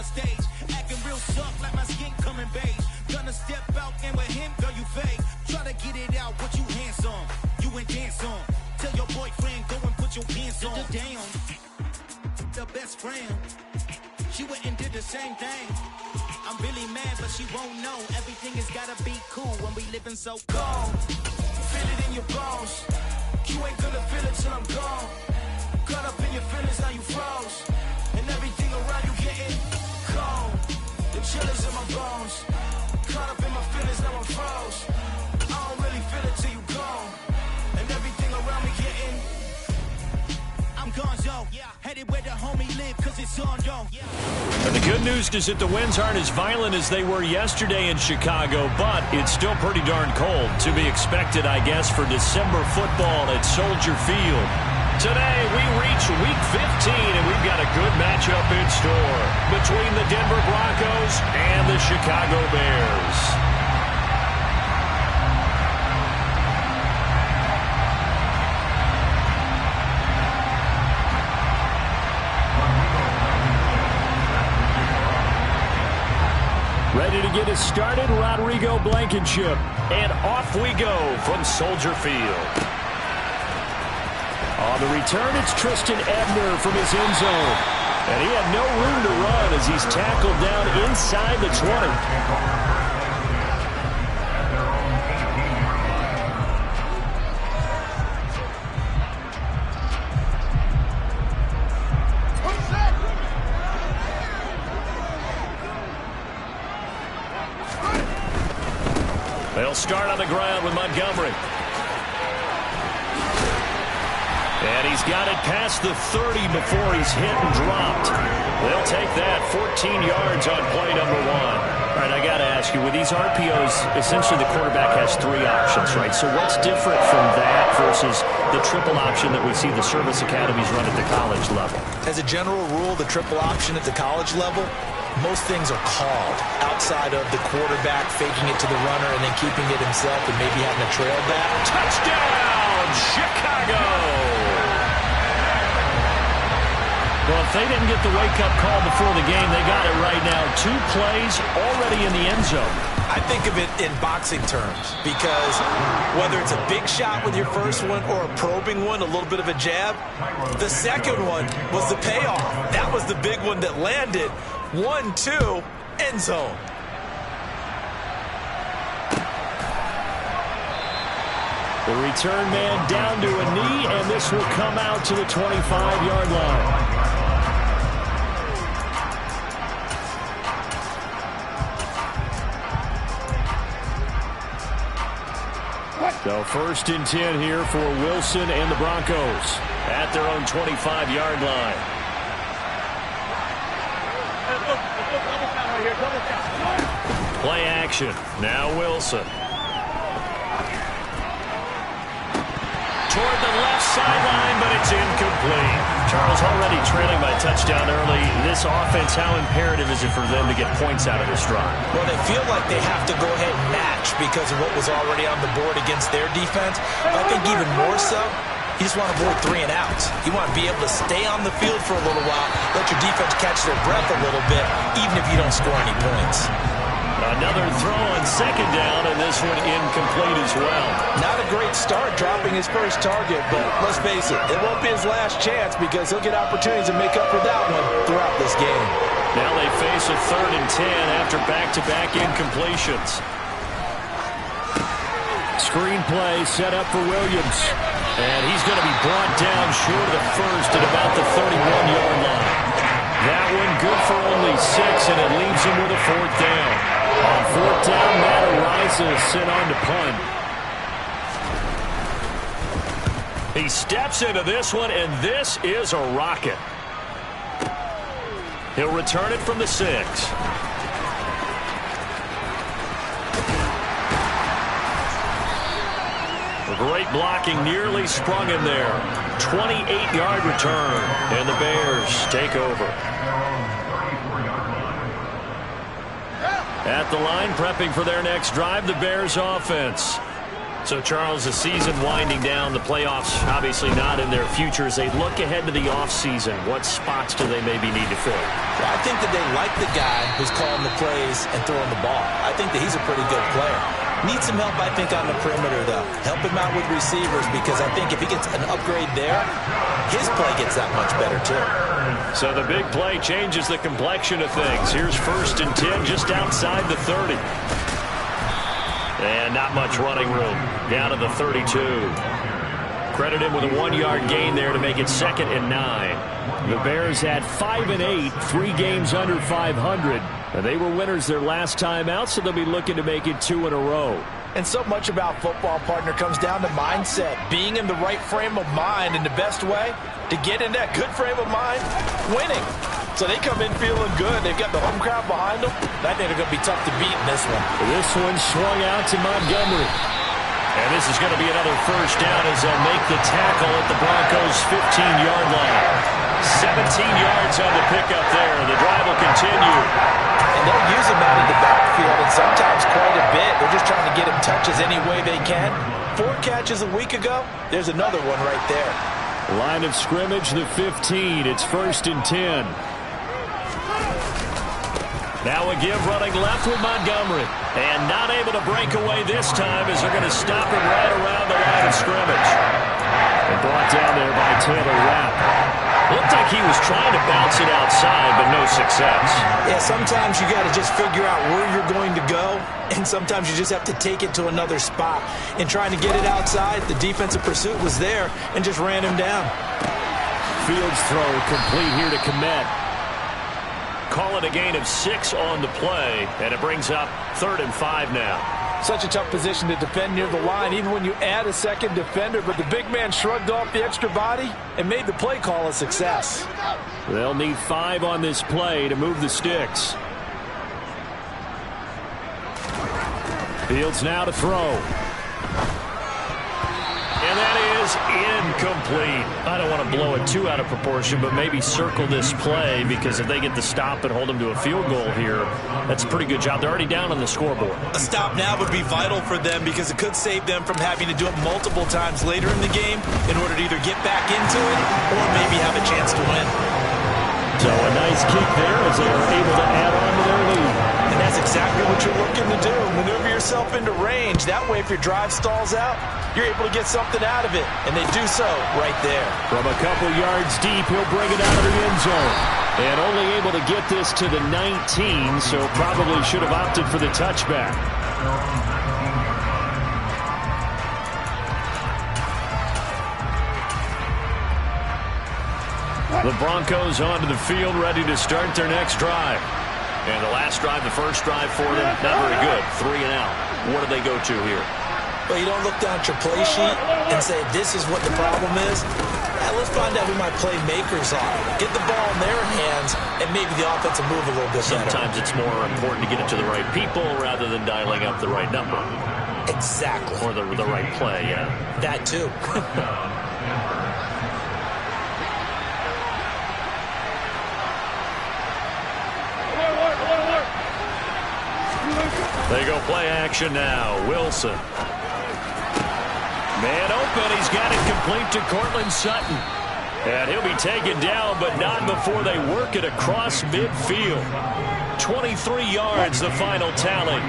on stage. Acting real soft like my skin coming beige. Gonna step out and with him, girl, you fake. Try to get it out, what you hands on? You and dance on. Tell your boyfriend, go and put your hands on. Damn, the best friend. She went and did the same thing. I'm really mad, but she won't know. Everything has gotta be cool when we living so cold. Feel it in your bones. You ain't gonna feel it till I'm gone. Caught up in your feelings, now you froze. And everything around you getting cold. The chill is in my bones. Caught up in my feelings, now I'm froze. I don't really feel it till you gone. And everything around me getting, I'm gone, yo. Headed where the homie live, cause it's on, yo. And the good news is that the winds aren't as violent as they were yesterday in Chicago, but it's still pretty darn cold. To be expected, I guess, for December football at Soldier Field. Today, we reach Week 15, and we've got a good matchup in store between the Denver Broncos and the Chicago Bears. Ready to get us started, Rodrigo Blankenship. And off we go from Soldier Field. On the return, it's Tristan Ebner from his end zone. And he had no room to run as he's tackled down inside the 20. They'll start on the ground with Montgomery. And he's got it past the 30 before he's hit and dropped. They'll take that 14 yards on play number 1. All right, I got to ask you, with these RPOs, essentially the quarterback has 3 options, right? So what's different from that versus the triple option that we see the service academies run at the college level? As a general rule, the triple option at the college level, most things are called outside of the quarterback faking it to the runner and then keeping it himself and maybe having a trail back. Touchdown, Chicago! Well, if they didn't get the wake-up call before the game, they got it right now. 2 plays already in the end zone. I think of it in boxing terms because whether it's a big shot with your first one or a probing one, a little bit of a jab, the second one was the payoff. That was the big one that landed. 1-2, end zone. The return man down to a knee, and this will come out to the 25-yard line. So 1st and 10 here for Wilson and the Broncos at their own 25-yard line. Play action. Now Wilson. Toward the left sideline, but it's incomplete. Charles, already trailing by touchdown early. This offense, how imperative is it for them to get points out of this drive? Well, they feel like they have to go ahead and match because of what was already on the board against their defense. I think even more so, you just want to avoid 3 and outs. You want to be able to stay on the field for a little while, let your defense catch their breath a little bit, even if you don't score any points. Another throw on 2nd down, and this one incomplete as well. Not a great start dropping his first target, but let's face it, it won't be his last chance because he'll get opportunities to make up for that one throughout this game. Now they face a 3rd and 10 after back-to-back incompletions. Screen play set up for Williams. And he's going to be brought down short of the first at about the 31-yard line. That one good for only 6, and it leaves him with a 4th down. On 4th down, Matt Araiza is sent on to punt. He steps into this one, and this is a rocket. He'll return it from the 6. Great blocking, nearly sprung him there. 28-yard return, and the Bears take over. At the line, prepping for their next drive, the Bears offense. So, Charles, the season winding down, the playoffs obviously not in their future. As they look ahead to the offseason, what spots do they maybe need to fill? Well, I think that they like the guy who's calling the plays and throwing the ball. I think that he's a pretty good player. Needs some help, I think, on the perimeter, though. Help him out with receivers, because I think if he gets an upgrade there, his play gets that much better, too. So the big play changes the complexion of things. Here's 1st and 10 just outside the 30. And not much running room. Down to the 32. Credit him with a 1-yard gain there to make it 2nd and 9. The Bears had 5 and 8, 3 games under 500. And they were winners their last time out, so they'll be looking to make it 2 in a row. And so much about football, partner, comes down to mindset. Being in the right frame of mind, and the best way to get in that good frame of mind, winning. So they come in feeling good. They've got the home crowd behind them. I think they're going to be tough to beat in this one. This one swung out to Montgomery. And this is going to be another 1st down as they'll make the tackle at the Broncos' 15-yard line. 17 yards on the pickup there. The drive will continue. And they'll use him out of the backfield, and sometimes quite a bit. They're just trying to get him touches any way they can. 4 catches a week ago. There's another one right there. Line of scrimmage, the 15. It's 1st and 10. Now a give running left with Montgomery. And not able to break away this time as they're going to stop him right around the line of scrimmage. And brought down there by Taylor Rapp. Looked like he was trying to bounce it outside, but no success. Yeah, sometimes you got to just figure out where you're going to go, and sometimes you just have to take it to another spot. In trying to get it outside, the defensive pursuit was there and just ran him down. Fields throw complete here to Kmet. Call it a gain of 6 on the play, and it brings up 3rd and 5 now. Such a tough position to defend near the line, even when you add a second defender, but the big man shrugged off the extra body and made the play call a success. They'll need 5 on this play to move the sticks. Fields now to throw. And that is incomplete. I don't want to blow it too out of proportion, but maybe circle this play, because if they get the stop and hold them to a field goal here, that's a pretty good job. They're already down on the scoreboard. A stop now would be vital for them, because it could save them from having to do it multiple times later in the game in order to either get back into it or maybe have a chance to win. So a nice kick there as they are able to add on to their lead. And that's exactly what you're looking to do. Maneuver yourself into range. That way, if your drive stalls out, you're able to get something out of it. And they do so right there. From a couple yards deep, he'll bring it out of the end zone. And only able to get this to the 19, so probably should have opted for the touchback. The Broncos onto the field, ready to start their next drive. And the last drive, the first drive for them, not very good. 3 and out. What do they go to here? Well, you don't look down at your play sheet and say, this is what the problem is. Let's find out who my playmakers are. Get the ball in their hands, and maybe the offense will move a little bit better. Sometimes it's more important to get it to the right people rather than dialing up the right number. Exactly. Or the right play, yeah. That too. They go play action now. Wilson. Man open. He's got it complete to Courtland Sutton. And he'll be taken down, but not before they work it across midfield. 23 yards, the final tally.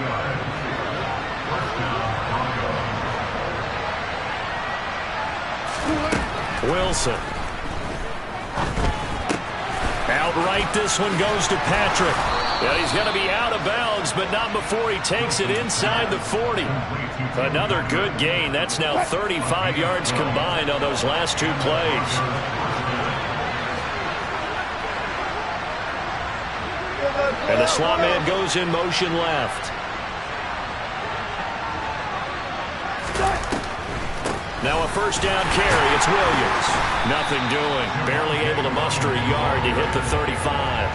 Wilson. Outright, this one goes to Patrick. Yeah, he's going to be out of bounds, but not before he takes it inside the 40. Another good gain. That's now 35 yards combined on those last 2 plays. And the slot man goes in motion left. Now a first down carry. It's Williams. Nothing doing. Barely able to muster a yard to hit the 35.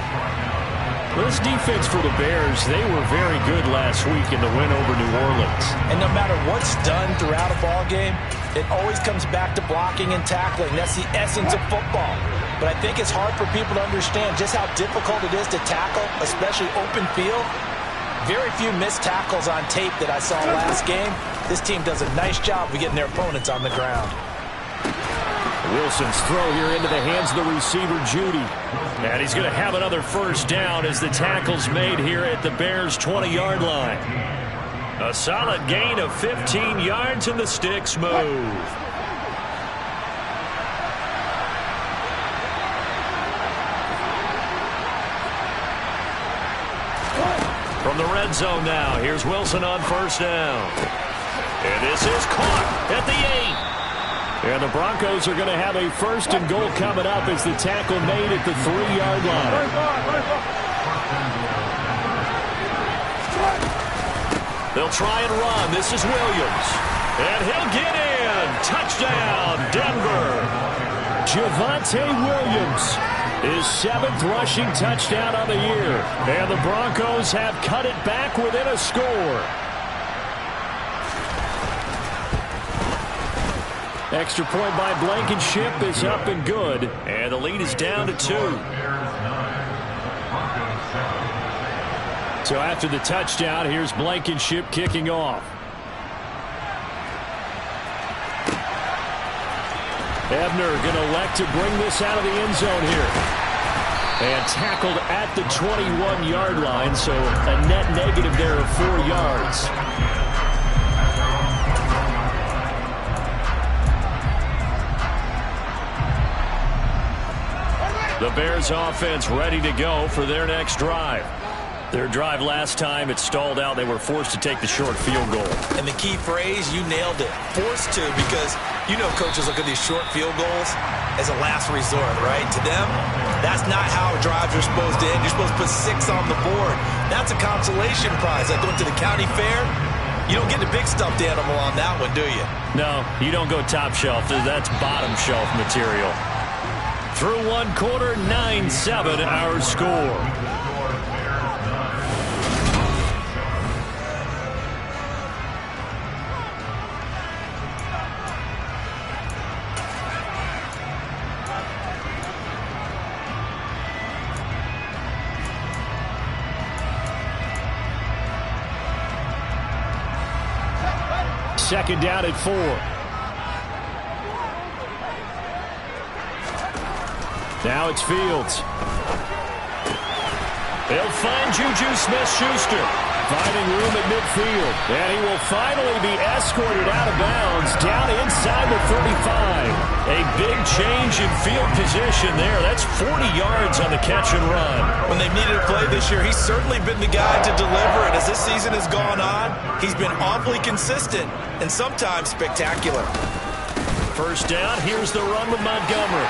This defense for the Bears, they were very good last week in the win over New Orleans. And no matter what's done throughout a ball game, it always comes back to blocking and tackling. That's the essence of football. But I think it's hard for people to understand just how difficult it is to tackle, especially open field. Very few missed tackles on tape that I saw last game. This team does a nice job of getting their opponents on the ground. Wilson's throw here into the hands of the receiver, Judy. And he's going to have another first down as the tackle's made here at the Bears' 20-yard line. A solid gain of 15 yards, and the sticks move. From the red zone now, here's Wilson on first down. And this is caught at the 8. And the Broncos are going to have a first and goal coming up as the tackle made at the 3-yard line. They'll try and run. This is Williams. And he'll get in. Touchdown, Denver. Javonte Williams, his 7th rushing touchdown on the year. And the Broncos have cut it back within a score. Extra point by Blankenship is up and good. And the lead is down to 2. So after the touchdown, here's Blankenship kicking off. Ebner going to elect to bring this out of the end zone here. And tackled at the 21-yard line, so a net negative there of 4 yards. The Bears offense ready to go for their next drive. Their drive last time, it stalled out. They were forced to take the short field goal. And the key phrase, you nailed it. Forced to, because you know coaches look at these short field goals as a last resort, right? To them, that's not how drives are supposed to end. You're supposed to put 6 on the board. That's a consolation prize. Like going to the county fair, you don't get the big stuffed animal on that one, do you? No, you don't go top shelf. That's bottom shelf material. Through one quarter, 9-7 our score. Second down at 4. Now it's Fields. He'll find Juju Smith-Schuster. Finding room at midfield. And he will finally be escorted out of bounds down inside the 35. A big change in field position there. That's 40 yards on the catch and run. When they've needed a play this year, he's certainly been the guy to deliver. And as this season has gone on, he's been awfully consistent and sometimes spectacular. First down, here's the run with Montgomery.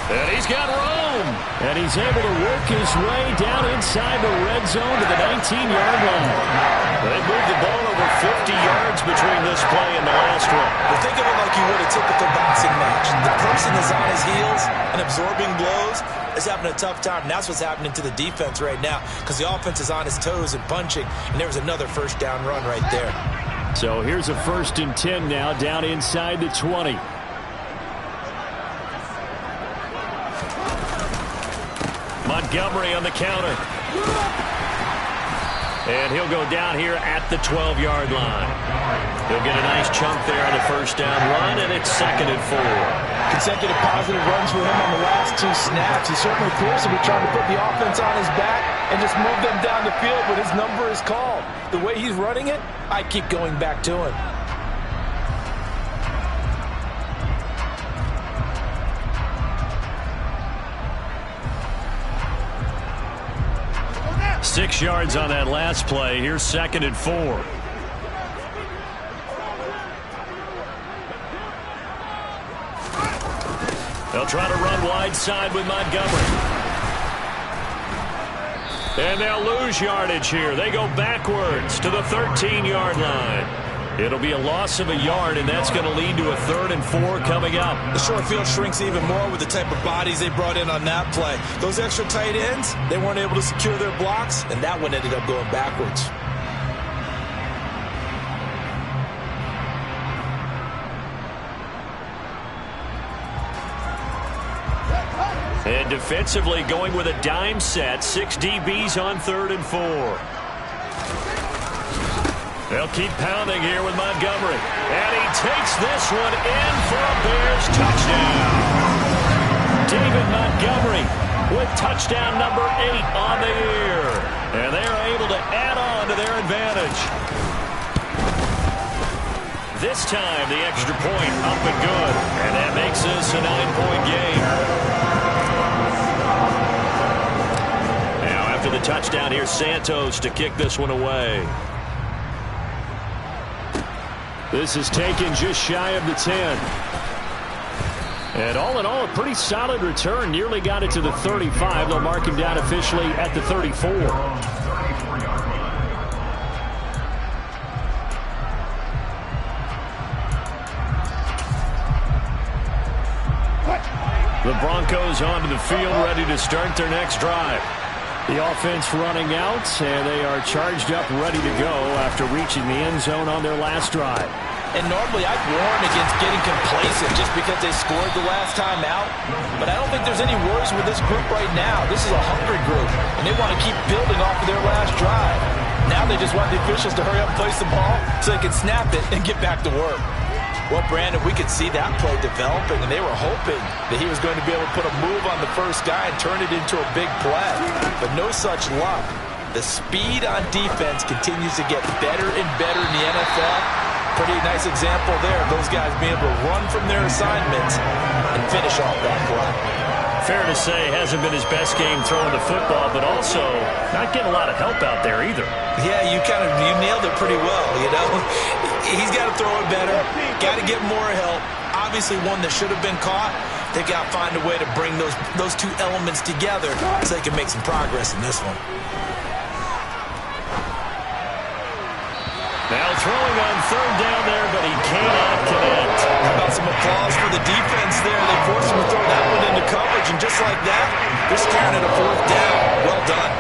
And he's got room. And he's able to work his way down inside the red zone to the 19-yard line. They moved the ball over 50 yards between this play and the last one. Well, think of it like you would a typical boxing match. The person is on his heels and absorbing blows is having a tough time. And that's what's happening to the defense right now because the offense is on his toes and punching. And there was another first down run right there. So here's a 1st and 10 now down inside the 20. Montgomery on the counter. And he'll go down here at the 12-yard line. He'll get a nice chunk there on the first down run, and it's 2nd and 4. Consecutive positive runs for him on the last 2 snaps. He certainly appears to be trying to put the offense on his back and just move them down the field, but his number is called. The way he's running it, I keep going back to him. Six yards on that last play. Here's 2nd and 4. They'll try to run wide side with Montgomery. And they'll lose yardage here. They go backwards to the 13-yard line. It'll be a loss of a yard, and that's going to lead to a 3rd and 4 coming up. The short field shrinks even more with the type of bodies they brought in on that play. Those extra tight ends, they weren't able to secure their blocks, and that one ended up going backwards. And defensively going with a dime set. 6 DBs on 3rd and 4. They'll keep pounding here with Montgomery. And he takes this one in for a Bears touchdown. David Montgomery with touchdown number 8 on the year. And they are able to add on to their advantage. This time, the extra point up and good. And that makes this a 9-point game. Now, after the touchdown, here's Santos to kick this one away. This is taken just shy of the 10. And all in all, a pretty solid return. Nearly got it to the 35. They'll mark him down officially at the 34. The Broncos onto the field, ready to start their next drive. The offense running out, and they are charged up, ready to go after reaching the end zone on their last drive. And normally I'd warn against getting complacent just because they scored the last time out. But I don't think there's any worries with this group right now. This is a hungry group, and they want to keep building off of their last drive. Now they just want the officials to hurry up and place the ball so they can snap it and get back to work. Well, Brandon, we could see that play developing, and they were hoping that he was going to be able to put a move on the first guy and turn it into a big play. But no such luck. The speed on defense continues to get better and better in the NFL. Pretty nice example there of those guys being able to run from their assignments and finish off that play. Fair to say, hasn't been his best game throwing the football, but also not getting a lot of help out there either. Yeah, you nailed it pretty well, you know. He's got to throw it better, got to get more help. Obviously one that should have been caught. They've got to find a way to bring those two elements together so they can make some progress in this one. Now throwing on third down there, but he cannot connect. How about some applause for the defense there? They forced him to throw that one into coverage, and just like that, they're staring at a fourth down. Well done.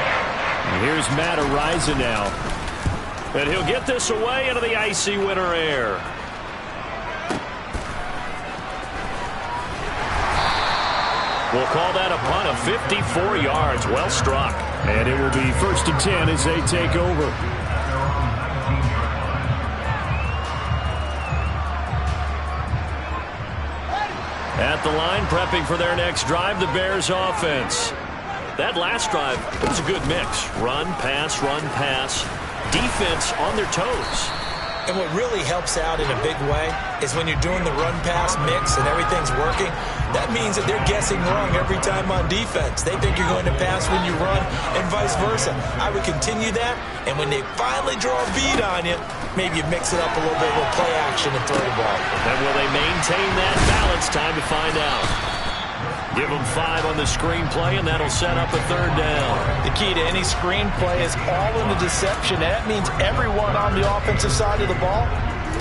And here's Matt Araiza now. And he'll get this away into the icy winter air. We'll call that a punt of 54 yards. Well struck. And it will be 1st and 10 as they take over. At the line, prepping for their next drive, the Bears offense. That last drive, it was a good mix. Run, pass, defense on their toes. And what really helps out in a big way is when you're doing the run-pass mix and everything's working, that means that they're guessing wrong every time on defense. They think you're going to pass when you run and vice versa. I would continue that, and when they finally draw a bead on you, maybe you mix it up a little bit with play action and throw the ball. And will they maintain that balance? Time to find out. Give them 5 on the screenplay, and that'll set up a third down. The key to any screenplay is all in the deception. That means everyone on the offensive side of the ball,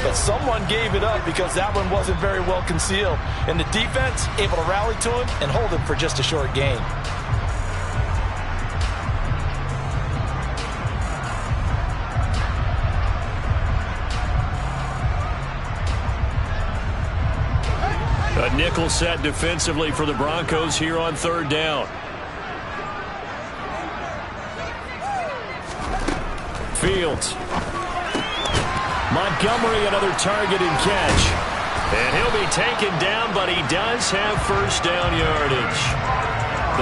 but someone gave it up because that one wasn't very well concealed. And the defense able to rally to him and hold him for just a short gain. A nickel set defensively for the Broncos here on third down. Fields. Montgomery, another target and catch. And he'll be taken down, but he does have first down yardage.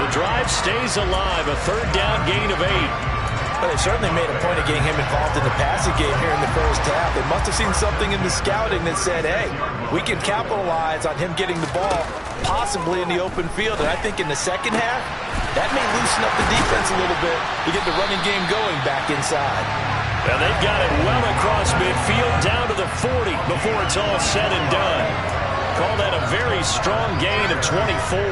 The drive stays alive, a third down gain of 8. Well, they certainly made a point of getting him involved in the passing game here in the first half. They must have seen something in the scouting that said, hey, we can capitalize on him getting the ball, possibly in the open field. And I think in the second half, that may loosen up the defense a little bit to get the running game going back inside. And they've got it well across midfield, down to the 40 before it's all said and done. Call that a very strong gain of 24.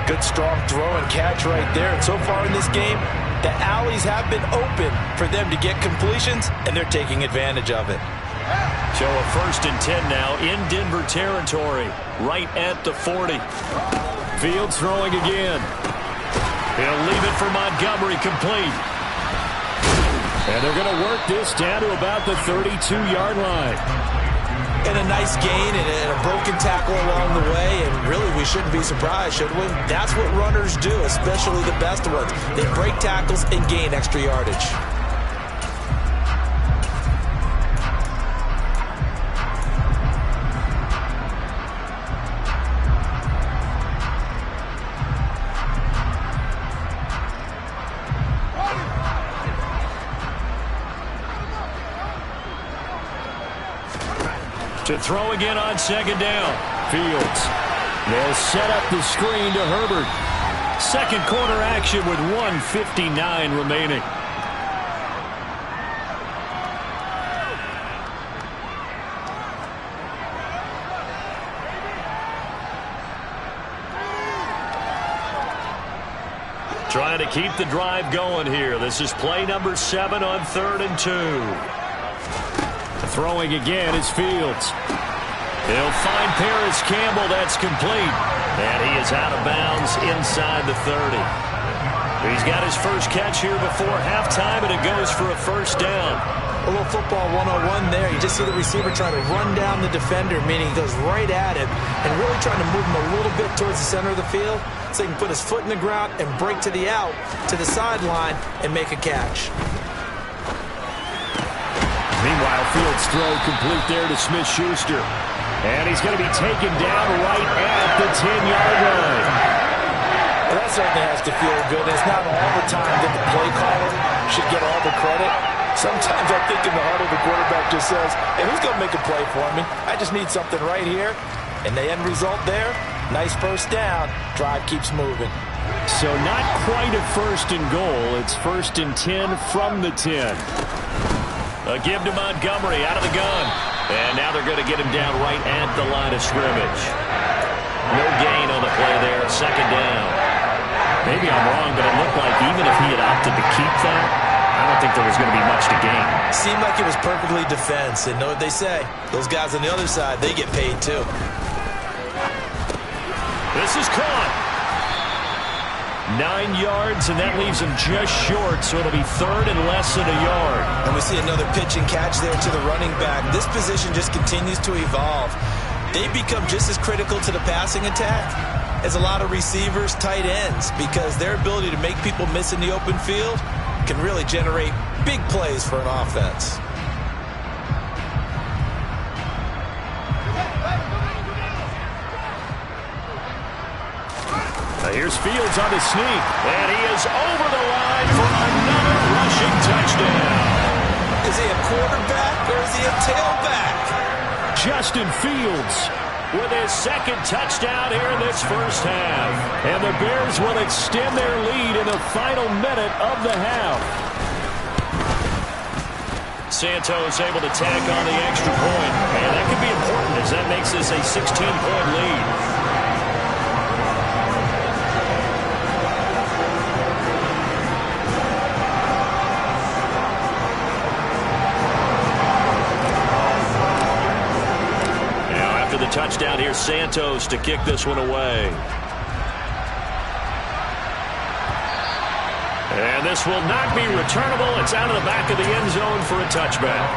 Good strong throw and catch right there. And so far in this game, the alleys have been open for them to get completions, and they're taking advantage of it. So a 1st and 10 now in Denver territory, right at the 40. Fields throwing again. He'll leave it for Montgomery, complete. And they're going to work this down to about the 32-yard line. And a nice gain and a broken tackle along the way, and really we shouldn't be surprised, should we? That's what runners do, especially the best ones. They break tackles and gain extra yardage. To throw again on second down. Fields. They'll set up the screen to Herbert. Second quarter action with 1:59 remaining. Trying to keep the drive going here. This is play number 7 on 3rd and 2. Throwing again is Fields. He'll find Paris Campbell. That's complete. And he is out of bounds inside the 30. He's got his first catch here before halftime, and it goes for a first down. A little football 101 there. You just see the receiver trying to run down the defender, meaning he goes right at him and really trying to move him a little bit towards the center of the field so he can put his foot in the ground and break to the out, to the sideline, and make a catch. Meanwhile, Fields' throw complete there to Smith-Schuster. And he's going to be taken down right at the 10-yard line. Well, that certainly has to feel good. It's not all the time that the play caller should get all the credit. Sometimes I think in the heart of the quarterback just says, hey, who's going to make a play for me? I just need something right here. And the end result there, nice first down. Drive keeps moving. So not quite a first and goal. It's 1st and 10 from the 10. A give to Montgomery out of the gun. And now they're going to get him down right at the line of scrimmage. No gain on the play there. Second down. Maybe I'm wrong, but it looked like even if he had opted to keep that, I don't think there was going to be much to gain. Seemed like it was perfectly defense. And know what they say? Those guys on the other side, they get paid too. This is caught. 9 yards, and that leaves him just short, so it'll be 3rd and less than a yard. And we see another pitch and catch there to the running back. This position just continues to evolve. They become just as critical to the passing attack as a lot of receivers, tight ends, because their ability to make people miss in the open field can really generate big plays for an offense. Here's Fields on the sneak, and he is over the line for another rushing touchdown. Is he a quarterback or is he a tailback? Justin Fields with his second touchdown here in this first half. And the Bears will extend their lead in the final minute of the half. Santos able to tack on the extra point, and that could be important as that makes this a 16-point lead. Touchdown here, Santos to kick this one away. And this will not be returnable. It's out of the back of the end zone for a touchback.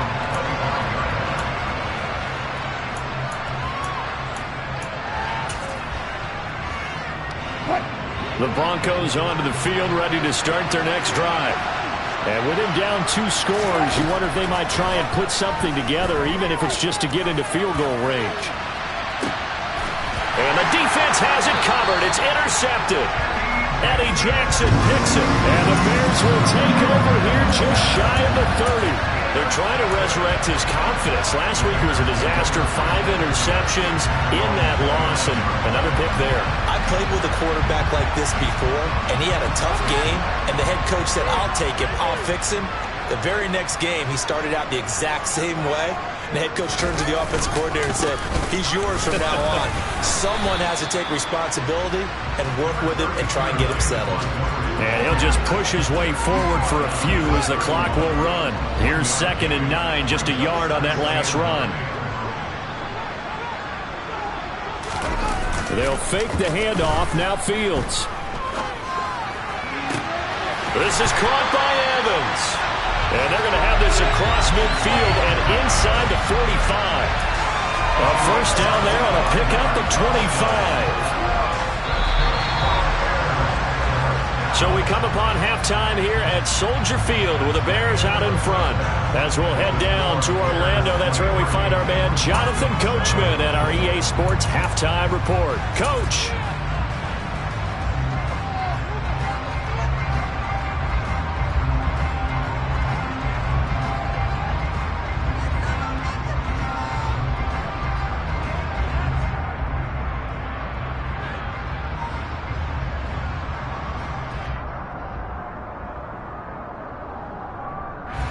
The Broncos onto the field, ready to start their next drive. And with him down 2 scores, you wonder if they might try and put something together, even if it's just to get into field goal range. And the defense has it covered. It's intercepted. Eddie Jackson picks it. And the Bears will take over here just shy of the 30. They're trying to resurrect his confidence. Last week was a disaster. 5 interceptions in that loss, and another pick there. I played with a quarterback like this before, and he had a tough game, and the head coach said, I'll take him, I'll fix him. The very next game, he started out the exact same way. The head coach turned to the offensive coordinator and said, he's yours from now on. Someone has to take responsibility and work with him and try and get him settled. And he'll just push his way forward for a few as the clock will run. Here's 2nd and 9, just a yard on that last run. They'll fake the handoff. Now Fields. This is caught by Evans. And they're going to have this across midfield and inside the 45. A first down there on a pickup at 25. So we come upon halftime here at Soldier Field with the Bears out in front. As we'll head down to Orlando, that's where we find our man Jonathan Coachman at our EA Sports Halftime Report. Coach.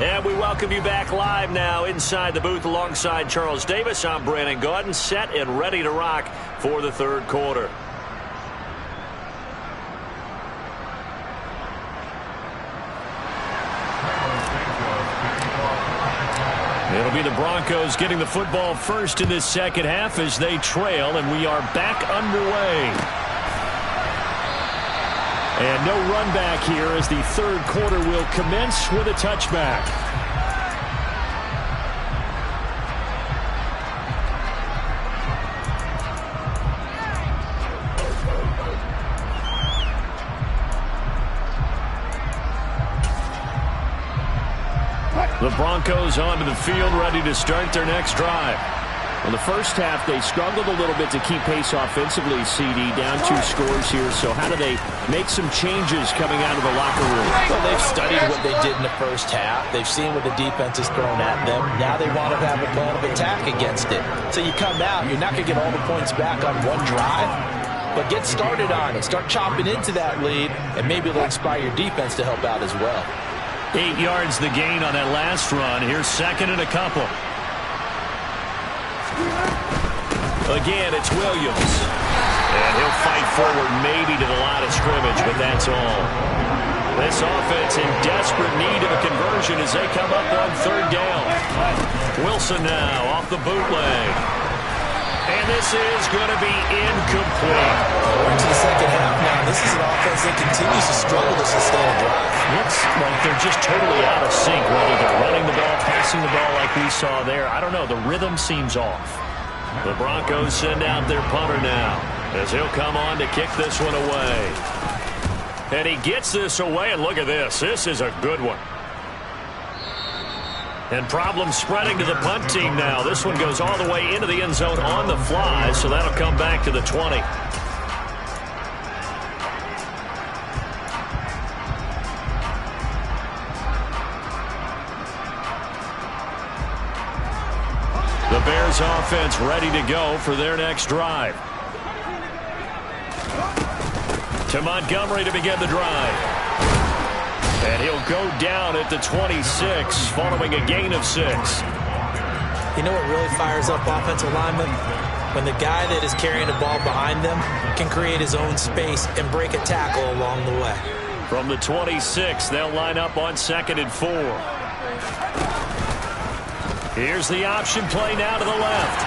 And we welcome you back live now inside the booth alongside Charles Davis. I'm Brandon Gaudin, set and ready to rock for the third quarter. It'll be the Broncos getting the football first in this second half as they trail, and we are back underway. And no run back here as the third quarter will commence with a touchback. The Broncos onto the field, ready to start their next drive. In the first half, they struggled a little bit to keep pace offensively, CD, down 2 scores here. So how do they make some changes coming out of the locker room? Well, they've studied what they did in the first half. They've seen what the defense has thrown at them. Now they want to have a plan of attack against it. So you come out, you're not going to get all the points back on one drive, but get started on it. Start chopping into that lead, and maybe it'll inspire your defense to help out as well. 8 yards the gain on that last run. Here's second and a couple. Again, it's Williams. And he'll fight forward maybe to the line of scrimmage, but that's all. This offense in desperate need of a conversion as they come up on third down. Wilson now off the bootleg. And this is going to be incomplete. We're into the second half now. This is an offense that continues to struggle to sustain a drive. Looks like they're just totally out of sync, whether they're running the ball, passing the ball like we saw there. I don't know. The rhythm seems off. The Broncos send out their punter now as he'll come on to kick this one away. And he gets this away, and look at this. This is a good one. And problems spreading to the punt team now. This one goes all the way into the end zone on the fly, so that'll come back to the 20. The Bears offense ready to go for their next drive. To Montgomery to begin the drive. And he'll go down at the 26 following a gain of 6. You know what really fires up offensive linemen? When the guy that is carrying the ball behind them can create his own space and break a tackle along the way. From the 26, they'll line up on 2nd and 4. Here's the option play now to the left.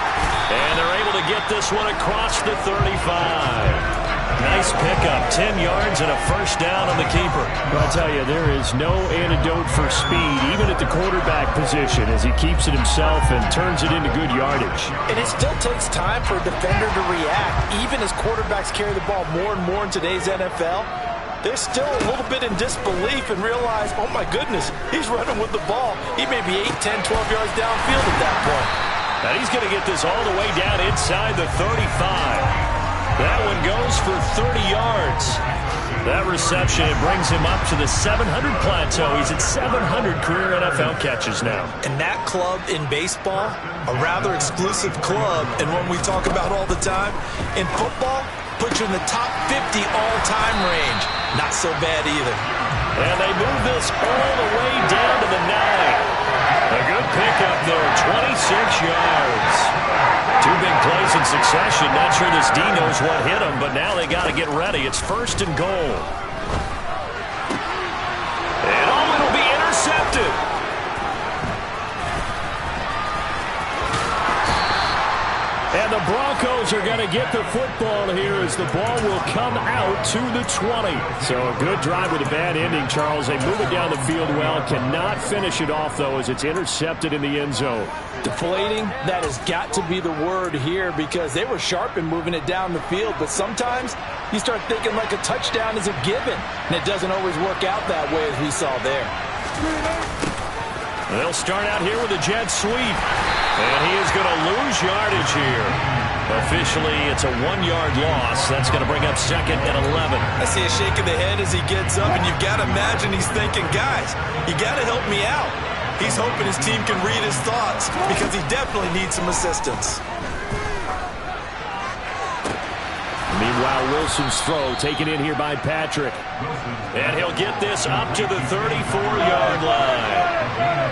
And they're able to get this one across the 35. Nice pickup, 10 yards and a first down on the keeper. But I'll tell you, there is no antidote for speed, even at the quarterback position, as he keeps it himself and turns it into good yardage. And it still takes time for a defender to react. Even as quarterbacks carry the ball more and more in today's NFL, they're still a little bit in disbelief and realize, oh my goodness, he's running with the ball. He may be 8, 10, 12 yards downfield at that point. And he's going to get this all the way down inside the 35. That one goes for 30 yards. That reception brings him up to the 700 plateau. He's at 700 career NFL catches now. And that club in baseball, a rather exclusive club, and one we talk about all the time. In football, puts you in the top 50 all-time range. Not so bad either. And they move this all the way down to the 9. A good pickup there, 26 yards. 2 big plays in succession. Not sure this D knows what hit him, but now they got to get ready. It's 1st and goal. And it'll be intercepted. And the Broncos are going to get the football here as the ball will come out to the 20. So a good drive with a bad ending, Charles. They move it down the field well. Cannot finish it off, though, as it's intercepted in the end zone. Deflating, that has got to be the word here because they were sharp in moving it down the field, but sometimes you start thinking like a touchdown is a given, and it doesn't always work out that way as we saw there. They'll start out here with a jet sweep, and he is going to lose yardage here. Officially, it's a 1-yard loss. That's going to bring up 2nd and 11. I see a shake of the head as he gets up, and you've got to imagine he's thinking, guys, you got to help me out. He's hoping his team can read his thoughts because he definitely needs some assistance. Be Meanwhile, Wilson's throw taken in here by Patrick. And he'll get this up to the 34-yard line.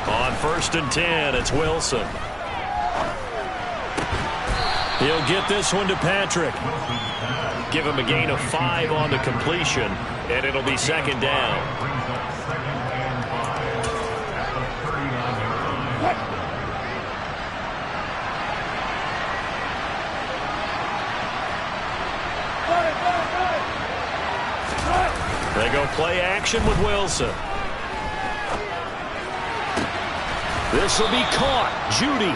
On 1st and 10, it's Wilson. He'll get this one to Patrick. Give him a gain of 5 on the completion, and it'll be 2nd down. They go play action with Wilson. This will be caught. Judy.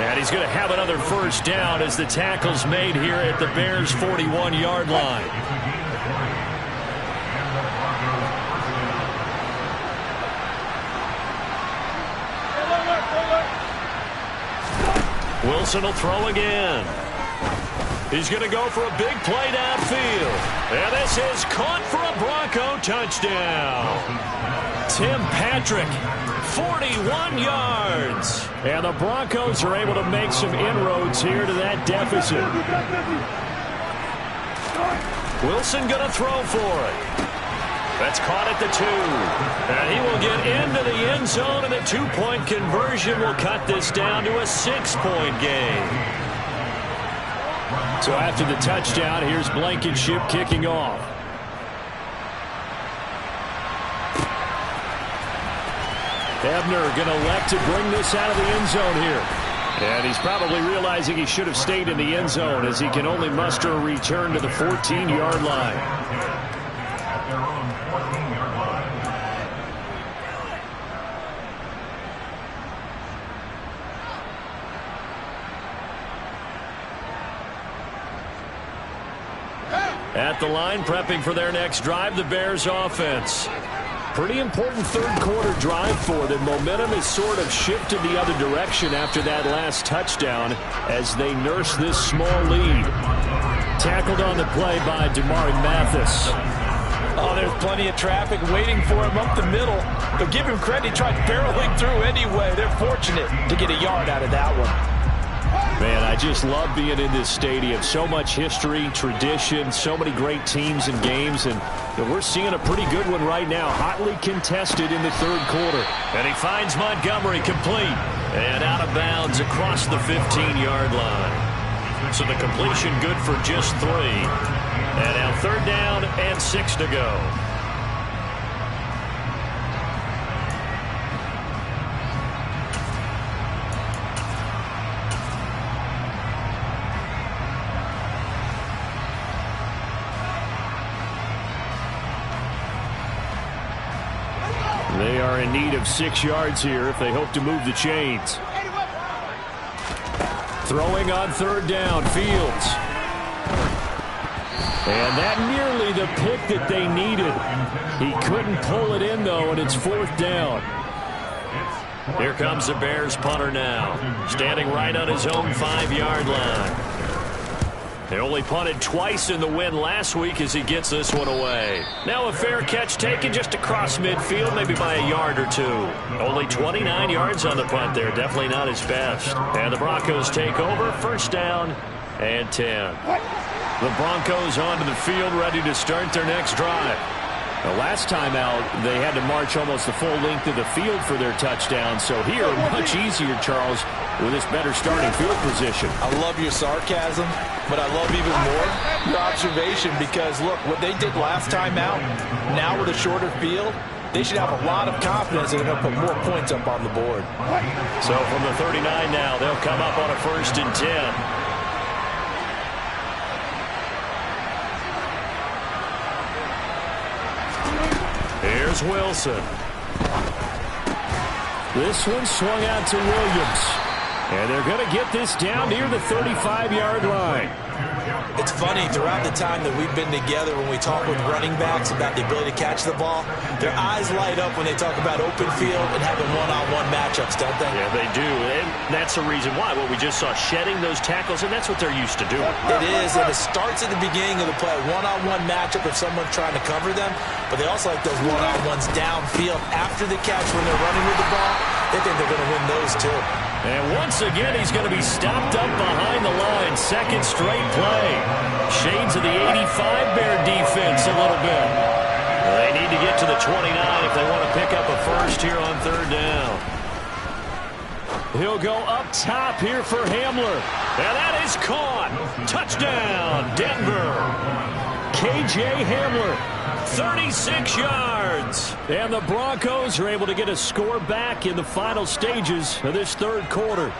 And he's going to have another 1st down as the tackle's made here at the Bears' 41-yard line. Wilson will throw again. He's going to go for a big play downfield. And this is caught for a Bronco touchdown. Tim Patrick, 41 yards. And the Broncos are able to make some inroads here to that deficit. Wilson going to throw for it. That's caught at the 2. And he will get into the end zone, and the 2-point conversion will cut this down to a 6-point game. So after the touchdown, here's Blankenship kicking off. Ebner going to elect to bring this out of the end zone here. And he's probably realizing he should have stayed in the end zone as he can only muster a return to the 14-yard line. At the line, prepping for their next drive, the Bears offense. Pretty important 3rd quarter drive for them. Momentum has sort of shifted the other direction after that last touchdown as they nurse this small lead. Tackled on the play by Damari Mathis. Oh, there's plenty of traffic waiting for him up the middle. But give him credit, he tried barreling through anyway. They're fortunate to get a yard out of that one. Man, I just love being in this stadium. So much history, tradition, so many great teams and games, and we're seeing a pretty good one right now, hotly contested in the 3rd quarter. And he finds Montgomery complete and out of bounds across the 15-yard line. So the completion good for just 3. And now 3rd down and 6 to go. They are in need of 6 yards here if they hope to move the chains. Throwing on 3rd down, Fields. And that nearly the pick that they needed. He couldn't pull it in, though, and it's 4th down. Here comes the Bears punter now, standing right on his own 5-yard line. They only punted twice in the win last week as he gets this one away. Now a fair catch taken just across midfield, maybe by a yard or 2. Only 29 yards on the punt there. Definitely not his best. And the Broncos take over. 1st down and 10. The Broncos onto the field, ready to start their next drive. The last time out, they had to march almost the full length of the field for their touchdown. So here, much easier, Charles, with this better starting field position. I love your sarcasm, but I love even more your observation because, look, what they did last time out, now with a shorter field, they should have a lot of confidence that they're going to put more points up on the board. So from the 39 now, they'll come up on a 1st and 10. Here's Wilson. This one swung out to Williams. And they're going to get this down near the 35-yard line. It's funny, throughout the time that we've been together, when we talk with running backs about the ability to catch the ball, their eyes light up when they talk about open field and having one-on-one matchups, don't they? Yeah, they do, and that's the reason why. Well, we just saw shedding those tackles, and that's what they're used to doing. It is, and it starts at the beginning of the play, one-on-one matchup if someone's trying to cover them, but they also like those one-on-ones downfield after the catch when they're running with the ball. they think they're going to win those too. And once again, he's going to be stopped up behind the line. Second straight play. Shades of the 85 Bear defense a little bit. They need to get to the 29 if they want to pick up a first here on third down. He'll go up top here for Hamler. And that is caught. Touchdown, Denver. K.J. Hamler, 36 yards. And the Broncos are able to get a score back in the final stages of this third quarter.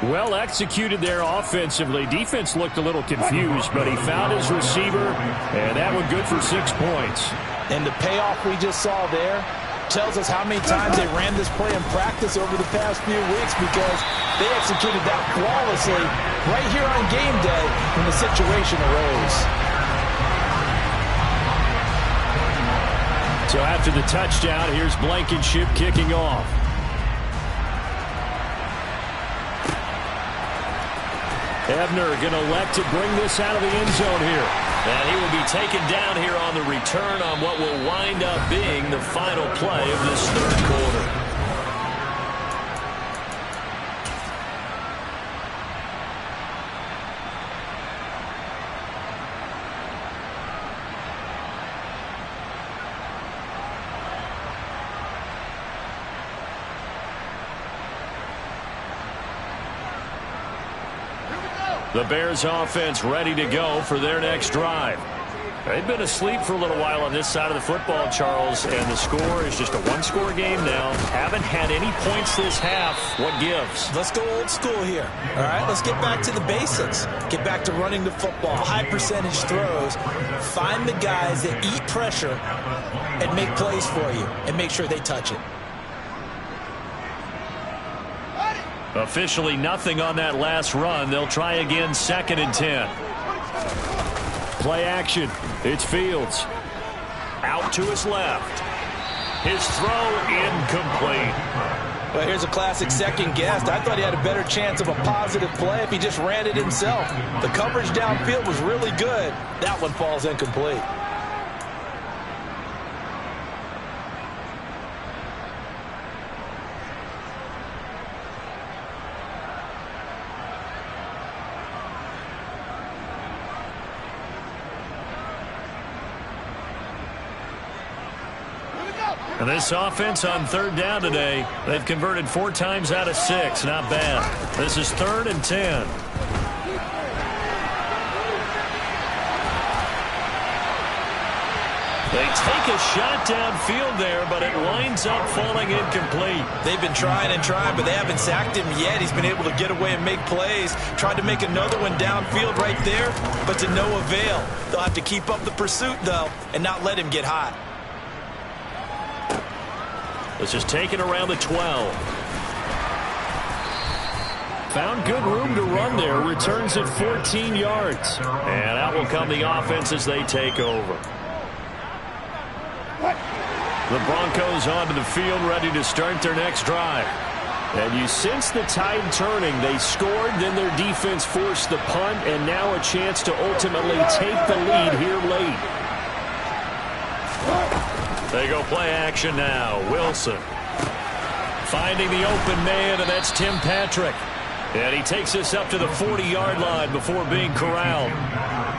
Well executed there offensively. Defense looked a little confused, but he found his receiver, and that one good for 6 points. And the payoff we just saw there tells us how many times they ran this play in practice over the past few weeks, because they executed that flawlessly right here on game day when the situation arose. So after the touchdown, here's Blankenship kicking off. Ebner going to elect to bring this out of the end zone here. And he will be taken down here on the return on what will wind up being the final play of this third quarter. The Bears offense ready to go for their next drive. They've been asleep for a little while on this side of the football, Charles, and the score is just a one-score game now. Haven't had any points this half. What gives? Let's go old school here. All right, let's get back to the basics. Get back to running the football, high percentage throws. Find the guys that eat pressure and make plays for you and make sure they touch it. Officially nothing on that last run. They'll try again, 2nd and 10. Play action. It's Fields. Out to his left. His throw incomplete. Well, here's a classic second guess. I thought he had a better chance of a positive play if he just ran it himself. The coverage downfield was really good. That one falls incomplete. And this offense on third down today, they've converted 4 times out of 6. Not bad. This is 3rd and 10. They take a shot downfield there, but it winds up falling incomplete. They've been trying and trying, but they haven't sacked him yet. He's been able to get away and make plays. Tried to make another one downfield right there, but to no avail. They'll have to keep up the pursuit, though, and not let him get hot. This is taken around the 12. Found good room to run there. Returns at 14 yards. And out will come the offense as they take over. The Broncos onto the field, ready to start their next drive. And you sense the tide turning. They scored, then their defense forced the punt, and now a chance to ultimately take the lead here late. They go play action now. Wilson finding the open man, and that's Tim Patrick. And he takes us up to the 40-yard line before being corralled.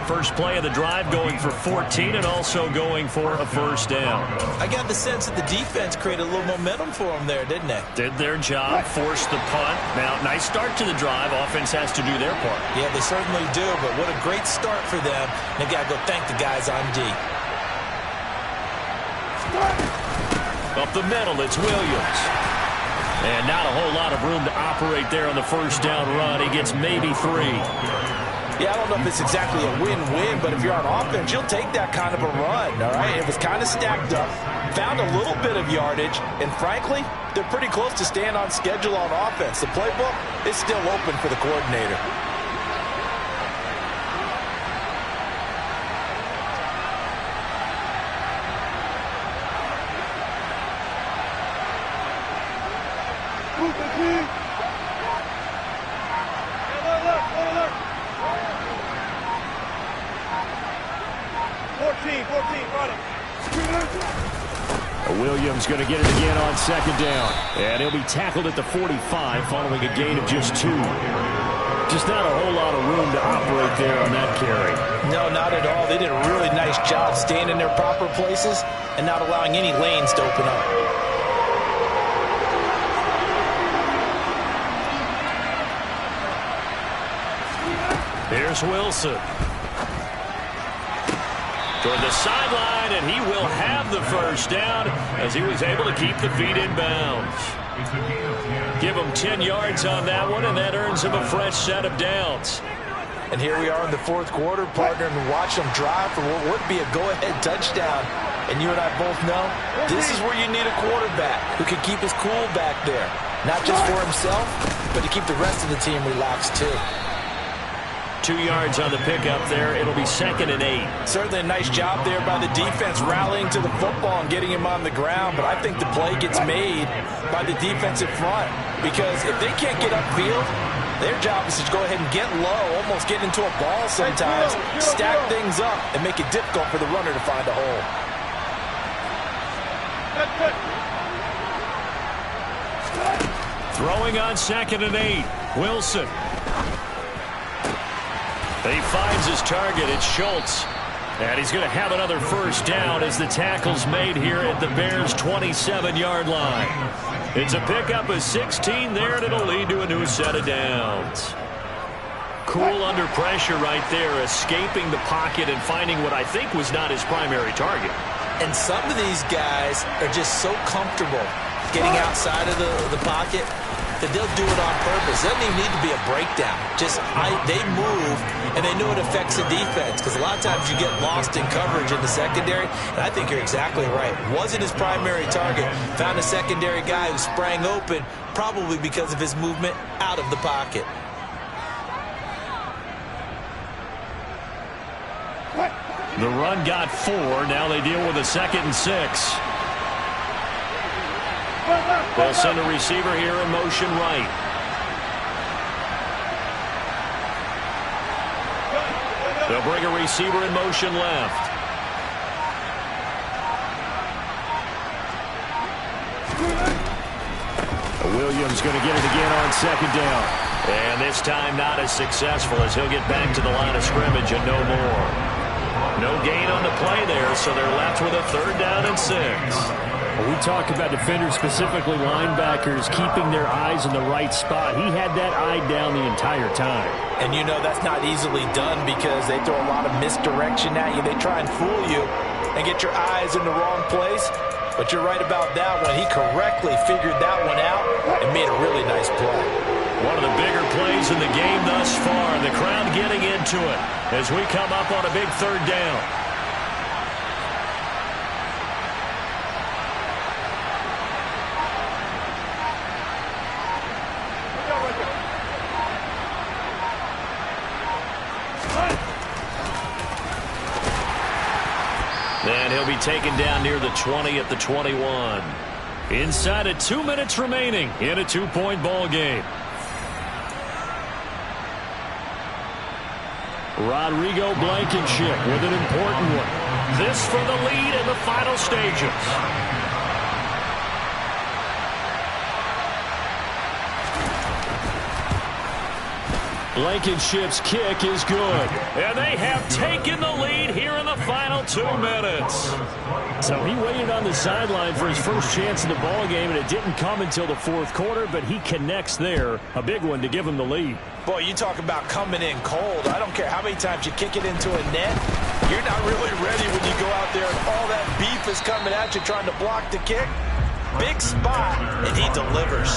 First play of the drive going for 14 and also going for a first down. I got the sense that the defense created a little momentum for them there, didn't they? Did their job, forced the punt. Now, nice start to the drive. Offense has to do their part. Yeah, they certainly do, but what a great start for them. They've got to go thank the guys on D. Up the middle, it's Williams. And not a whole lot of room to operate there on the first down run. He gets maybe 3. Yeah, I don't know if it's exactly a win-win, but if you're on offense, you'll take that kind of a run, all right? It was kind of stacked up, found a little bit of yardage, and frankly, they're pretty close to staying on schedule on offense. The playbook is still open for the coordinator. Williams going to get it again on second down. And he'll be tackled at the 45 following a gain of just 2. Just not a whole lot of room to operate there on that carry. No, not at all. They did a really nice job staying in their proper places and not allowing any lanes to open up. Here's Wilson. Toward the sideline, and he will have the first down as he was able to keep the feet in bounds. Give him 10 yards on that one, and that earns him a fresh set of downs. And here we are in the fourth quarter, partner, and watch them drive for what would be a go-ahead touchdown. And you and I both know this is where you need a quarterback who can keep his cool back there. Not just for himself, but to keep the rest of the team relaxed too. 2 yards on the pickup there. It'll be 2nd and 8. Certainly a nice job there by the defense rallying to the football and getting him on the ground. But I think the play gets made by the defensive front. Because if they can't get upfield, their job is to go ahead and get low, almost get into a ball sometimes, stack things up, and make it difficult for the runner to find a hole. Throwing on 2nd and 8. Wilson. He finds his target. It's Schultz. And he's going to have another first down as the tackle's made here at the Bears' 27-yard line. It's a pickup of 16 there, and it'll lead to a new set of downs. Cool under pressure right there, escaping the pocket and finding what I think was not his primary target. And some of these guys are just so comfortable getting outside of the pocket that they'll do it on purpose. It doesn't even need to be a breakdown. Just they move, and they know it affects the defense because a lot of times you get lost in coverage in the secondary, and I think you're exactly right. Wasn't his primary target. Found a secondary guy who sprang open, probably because of his movement out of the pocket. The run got 4. Now they deal with a 2nd and 6. They'll send a receiver here in motion right. They'll bring a receiver in motion left. Williams going to get it again on 2nd down. And this time not as successful as he'll get back to the line of scrimmage and no more. No gain on the play there, so they're left with a 3rd down and 6. Well, we talk about defenders, specifically linebackers, keeping their eyes in the right spot. He had that eye down the entire time. And you know that's not easily done because they throw a lot of misdirection at you. They try and fool you and get your eyes in the wrong place. But you're right about that one. He correctly figured that one out and made a really nice play. One of the bigger plays in the game thus far. The crowd getting into it as we come up on a big 3rd down. And he'll be taken down near the 20 at the 21. Inside of 2 minutes remaining in a 2-point ball game. Rodrigo Blankenship with an important one. This for the lead in the final stages. Blankenship's kick is good. And they have taken the lead here in the final 2 minutes. So he waited on the sideline for his first chance in the ball game, and it didn't come until the 4th quarter, but he connects there. A big one to give him the lead. Boy, you talk about coming in cold. I don't care how many times you kick it into a net. You're not really ready when you go out there and all that beef is coming at you trying to block the kick. Big spot, and he delivers.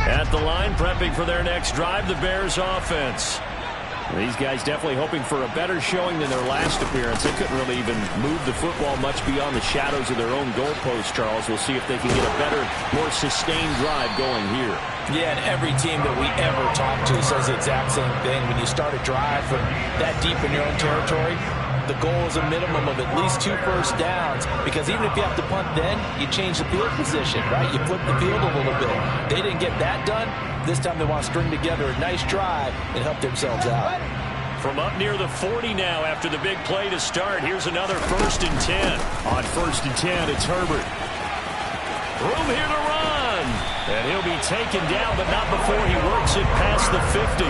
At the line, prepping for their next drive, the Bears offense. These guys definitely hoping for a better showing than their last appearance. They couldn't really even move the football much beyond the shadows of their own goalpost, Charles. We'll see if they can get a better, more sustained drive going here. Yeah, and every team that we ever talk to says the exact same thing. When you start a drive from that deep in your own territory, the goal is a minimum of at least 2 first downs, because even if you have to punt then, you change the field position, right? You flip the field a little bit. They didn't get that done. This time they want to string together a nice drive and help themselves out. From up near the 40 now after the big play to start, here's another 1st and 10. On 1st and 10, it's Herbert. Room here to run. And he'll be taken down, but not before he works it past the 50.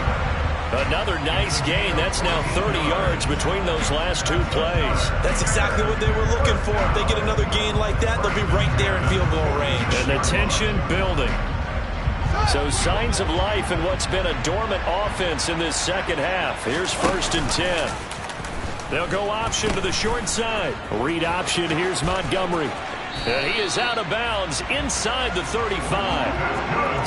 Another nice gain. That's now 30 yards between those last 2 plays. That's exactly what they were looking for. If they get another gain like that, they'll be right there in field goal range. And the tension building. So signs of life in what's been a dormant offense in this second half. Here's 1st and 10. They'll go option to the short side. Read option. Here's Montgomery. And he is out of bounds inside the 35.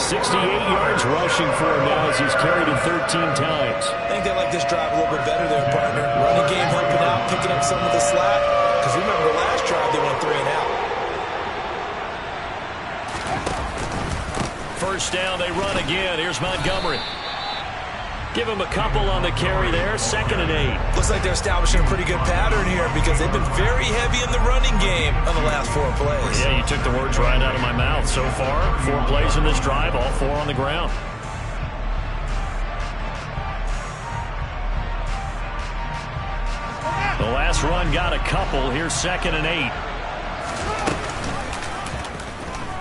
68 yards rushing for him now as he's carried it 13 times. I think they like this drive a little bit better there, partner. Running game helping out, picking up some of the slack. Because remember the last drive, they went 3 and out. First down, they run again. Here's Montgomery. Give him a couple on the carry there. 2nd and 8. Looks like they're establishing a pretty good pattern here because they've been very heavy in the running game on the last 4 plays. Yeah, you took the words right out of my mouth. So far, 4 plays in this drive, all 4 on the ground. The last run got a couple. Here's 2nd and 8.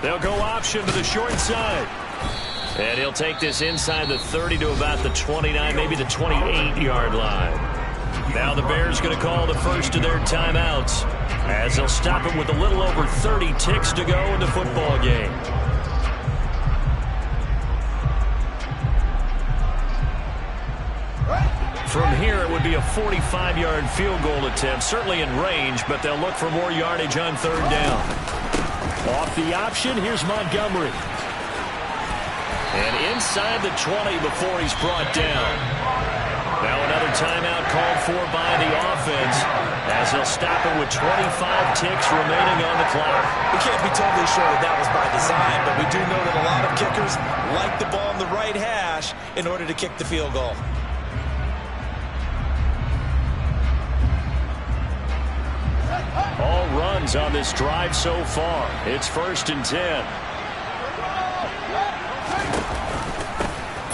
They'll go option to the short side. And he'll take this inside the 30 to about the 29, maybe the 28-yard line. Now the Bears going to call the first of their timeouts as they'll stop it with a little over 30 ticks to go in the football game. From here, it would be a 45-yard field goal attempt, certainly in range, but they'll look for more yardage on 3rd down. Off the option, here's Montgomery. And inside the 20 before he's brought down. Now another timeout called for by the offense as they'll stop it with 25 ticks remaining on the clock. We can't be totally sure that that was by design, but we do know that a lot of kickers like the ball in the right hash in order to kick the field goal. All runs on this drive so far. It's 1st and 10.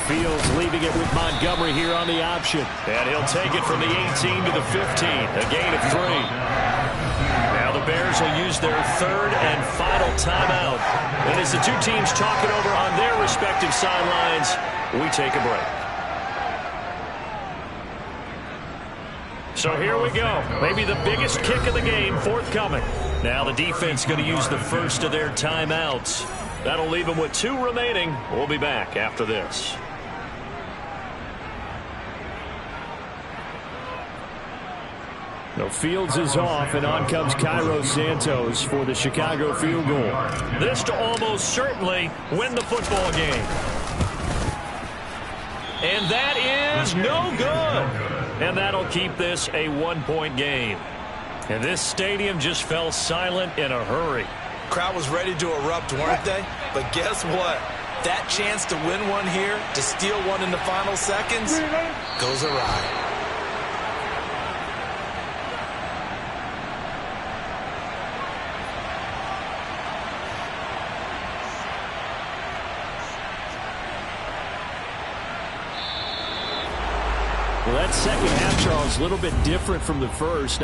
Fields leaving it with Montgomery here on the option. And he'll take it from the 18 to the 15. A gain of 3. Now the Bears will use their 3rd and final timeout. And as the 2 teams talk it over on their respective sidelines, we take a break. So here we go. Maybe the biggest kick of the game forthcoming. Now the defense going to use the first of their timeouts. That'll leave them with 2 remaining. We'll be back after this. No, Fields is off, and on comes Cairo Santos for the Chicago field goal. This to almost certainly win the football game. And that is no good. And that'll keep this a 1-point game. And this stadium just fell silent in a hurry. Crowd was ready to erupt, weren't they? But guess what? That chance to win one here, to steal one in the final seconds, goes awry. Well, that second half, Charles, a little bit different from the first.